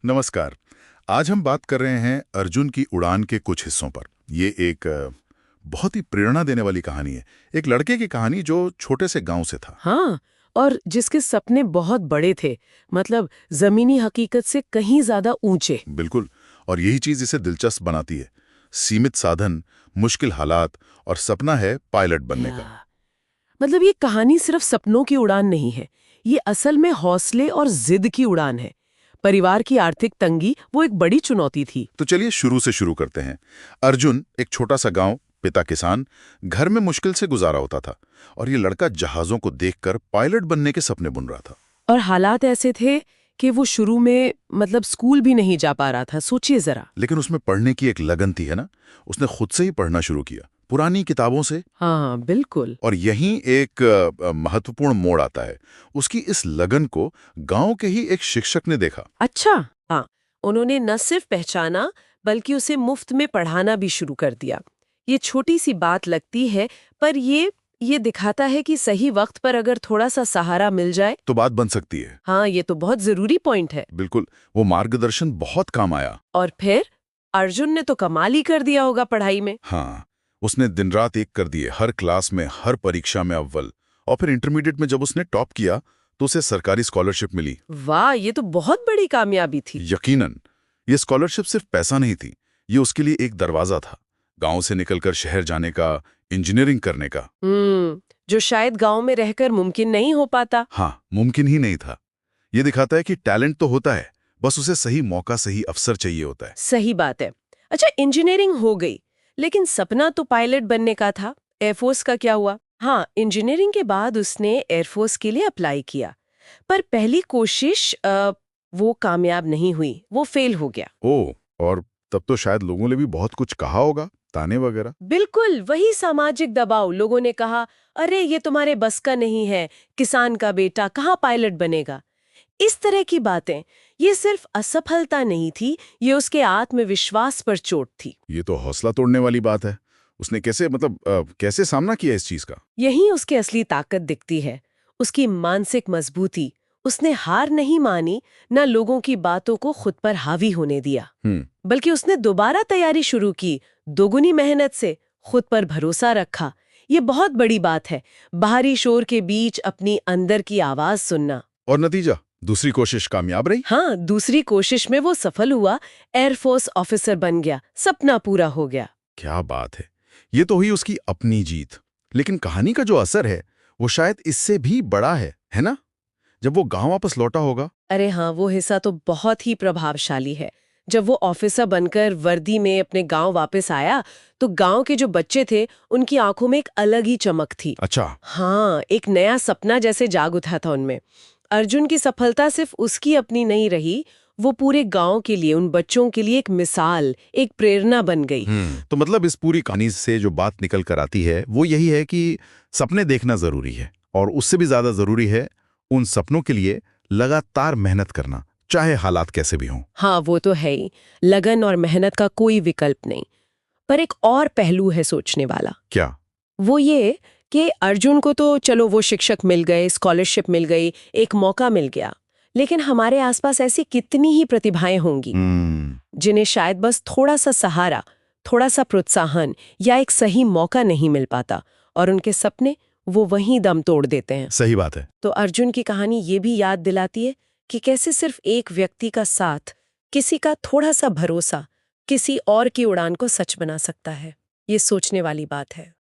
नमस्कार। आज हम बात कर रहे हैं अर्जुन की उड़ान के कुछ हिस्सों पर। ये एक बहुत ही प्रेरणा देने वाली कहानी है। एक लड़के की कहानी जो छोटे से गांव से था। हाँ, और जिसके सपने बहुत बड़े थे, मतलब जमीनी हकीकत से कहीं ज्यादा ऊंचे। बिल्कुल। और यही चीज इसे दिलचस्प बनाती है। सीमित साधन, मुश्किल हालात और सपना है पायलट बनने का। मतलब ये कहानी सिर्फ सपनों की उड़ान नहीं है, ये असल में हौसले और जिद की उड़ान है। परिवार की आर्थिक तंगी वो एक बड़ी चुनौती थी। तो चलिए शुरू से शुरू करते हैं। अर्जुन एक छोटा सा गांव, पिता किसान, घर में मुश्किल से गुजारा होता था। और ये लड़का जहाजों को देखकर पायलट बनने के सपने बुन रहा था। और हालात ऐसे थे कि वो शुरू में मतलब स्कूल भी नहीं जा पा रहा था। सोचिए जरा। लेकिन उसमें पढ़ने की एक लगन थी, है ना। उसने खुद से ही पढ़ना शुरू किया, पुरानी किताबों से। हाँ, बिल्कुल। और यहीं एक महत्वपूर्ण मोड़ आता है। उसकी इस लगन को गांव के ही एक शिक्षक ने देखा। अच्छा। हाँ, उन्होंने न सिर्फ पहचाना बल्कि उसे मुफ्त में पढ़ाना भी शुरू कर दिया। ये छोटी सी बात लगती है, पर ये दिखाता है कि सही वक्त पर अगर थोड़ा सा सहारा मिल जाए तो बात बन सकती है। हाँ, ये तो बहुत जरूरी पॉइंट है। बिल्कुल, वो मार्गदर्शन बहुत काम आया। और फिर अर्जुन ने तो कमाल ही कर दिया होगा पढ़ाई में। हाँ, उसने दिन रात एक कर दिए, हर क्लास में, हर परीक्षा में अव्वल। और फिर इंटरमीडिएट में जब उसने टॉप किया तो उसे सरकारी स्कॉलरशिप मिली। वाह, ये तो बहुत बड़ी कामयाबी थी। यकीनन। ये स्कॉलरशिप सिर्फ पैसा नहीं थी, ये उसके लिए एक दरवाजा था, गांव से निकलकर शहर जाने का, इंजीनियरिंग करने का। जो शायद गांव में रहकर मुमकिन नहीं हो पाता। हाँ, मुमकिन ही नहीं था। ये दिखाता है कि टैलेंट तो होता है, बस उसे सही मौका, सही अवसर चाहिए होता है। सही बात है। अच्छा, इंजीनियरिंग हो गई, लेकिन सपना तो पायलट बनने का था। एयरफोर्स का क्या हुआ? हाँ, इंजीनियरिंग के बाद उसने एयरफोर्स के लिए अप्लाई किया, पर पहली कोशिश वो कामयाब नहीं हुई, वो फेल हो गया। ओह, और तब तो शायद लोगों ने भी बहुत कुछ कहा होगा, ताने वगैरह। बिल्कुल वही सामाजिक दबाव। लोगों ने कहा, अरे ये तुम्हारे बस का नहीं है, किसान का बेटा कहाँ पायलट बनेगा। इस तरह की बातें। ये सिर्फ असफलता नहीं थी, ये उसके आत्मविश्वास पर चोट थी। ये तो हौसला तोड़ने वाली बात है। उसने कैसे कैसे सामना किया इस चीज का? यही उसकी असली ताकत दिखती है, उसकी मानसिक मजबूती। उसने हार नहीं मानी, न लोगों की बातों को खुद पर हावी होने दिया, बल्कि उसने दोबारा तैयारी शुरू की, दोगुनी मेहनत से, खुद पर भरोसा रखा। ये बहुत बड़ी बात है, बाहरी शोर के बीच अपनी अंदर की आवाज सुनना। और नतीजा, दूसरी कोशिश कामयाब रही। हाँ, दूसरी कोशिश में वो सफल हुआ, एयरफोर्स ऑफिसर बन गया, सपना पूरा हो गया। क्या बात है। ये तो हुई उसकी अपनी जीत। लेकिन कहानी का जो असर है वो शायद इससे भी बड़ा है ना। जब वो गांव वापस लौटा होगा। अरे हाँ, वो हिस्सा तो बहुत ही प्रभावशाली है। जब वो ऑफिसर बनकर वर्दी में अपने गांव वापस आया, तो गांव के जो बच्चे थे उनकी आंखों में एक अलग ही चमक थी। अच्छा। हाँ, एक नया सपना जैसे जाग उठा था उनमें। अर्जुन की सफलता सिर्फ उसकी अपनी नहीं रही, वो पूरे गांव के लिए, उन बच्चों के लिए एक मिसाल, एक प्रेरणा बन गई। तो मतलब इस पूरी कहानी से जो बात निकल कर आती है वो यही है कि सपने देखना जरूरी है, और उससे भी ज्यादा जरूरी है उन सपनों के लिए लगातार मेहनत करना, चाहे हालात कैसे भी हों। हाँ, वो तो है ही। लगन और मेहनत का कोई विकल्प नहीं। पर एक और पहलू है सोचने वाला। क्या? वो ये कि अर्जुन को तो चलो वो शिक्षक मिल गए, स्कॉलरशिप मिल गई, एक मौका मिल गया, लेकिन हमारे आसपास ऐसी कितनी ही प्रतिभाएं होंगी जिन्हें शायद बस थोड़ा सा सहारा, थोड़ा सा प्रोत्साहन या एक सही मौका नहीं मिल पाता, और उनके सपने वो वहीं दम तोड़ देते हैं। सही बात है। तो अर्जुन की कहानी ये भी याद दिलाती है कि कैसे सिर्फ एक व्यक्ति का साथ, किसी का थोड़ा सा भरोसा, किसी और की उड़ान को सच बना सकता है। ये सोचने वाली बात है।